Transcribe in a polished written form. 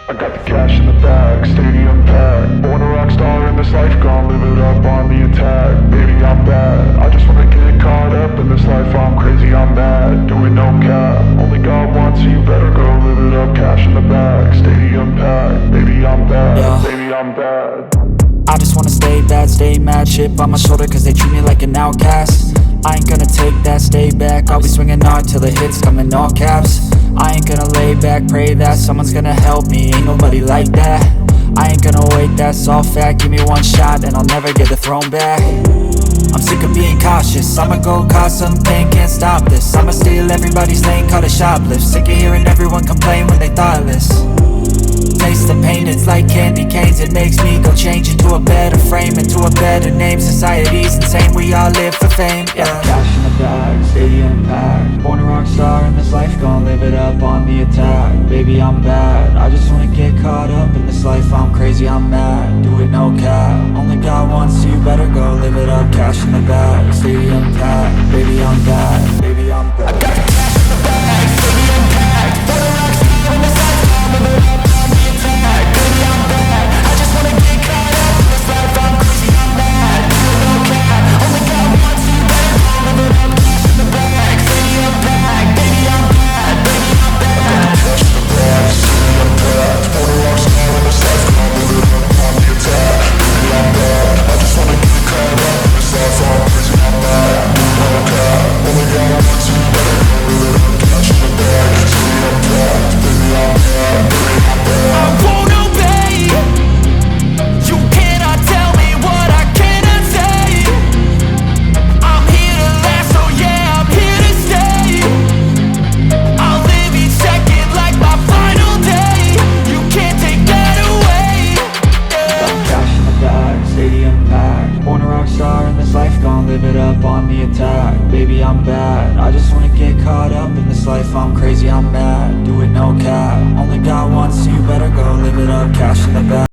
I got the cash in the bag, stadium packed. Born a rock star in this life, gon' live it up on the attack. Baby, I'm bad, I just wanna get caught up in this life. I'm crazy, I'm mad, doing no cap. Only God wants, so you better go live it up. Cash in the bag, stadium packed. Baby, I'm bad, Yeah. baby, I'm bad. I just wanna stay bad, stay mad. Chip on my shoulder cause they treat me like an outcast. I ain't gonna take that, stay back. I'll be swinging hard till the hits come in all caps. I ain't gonna lay back, pray that someone's gonna help me. Ain't nobody like that. I ain't gonna wait, that's all fact. Give me one shot and I'll never get the throne back. I'm sick of being cautious, I'ma go cause some pain, can't stop this. I'ma steal everybody's lane, call it shoplift. Sick of hearing everyone complain when they thoughtless. Taste the pain, it's like candy canes. It makes me go change into a better frame, into a better name. Society's insane, we all live for fame, yeah. Cash in the bag, stadium packed. Born a rock star in this life, gon' live it up on the attack. Baby, I'm bad, I just wanna get caught up in this life. I'm crazy, I'm mad, do it no cap. Only God wants, so you better go live it up. Cash in the bag, stadium packed. Baby, I'm bad, baby, I'm bad. I got the cash in the bag, stadium packed. Born a rock star in this life, gon' live it up on the attack. Baby, I'm bad, I just wanna get caught up in this life. I'm crazy, I'm mad, do it no cap. Only God wants, so you better go live it up. Cash in the bag, stadium packed. Baby, I'm bad, baby, I'm bad. Cash in the bag, stadium packed. Born a rock star in this life, gon' live it up on the attack. Baby, I'm bad, I just wanna get caught up in this life. I'm crazy, I'm mad, do it no cap. Only God wants, so you better go live it up. Cash in the bag, stadium packed. Baby, I'm bad, baby, I'm bad. I won't obey. You cannot tell me what I cannot say. I'm here to last, so yeah, I'm here to stay. I'll live each second like my final day. You can't take that away, yeah. Cash in the bag, stadium packed. Born a rock star in this life, gon' live it up on the attack. Baby, I'm bad, I just wanna get caught up in this life. I'm crazy, I'm mad, do it no cap. Only God wants, so you better go live it up. Cash in the bag.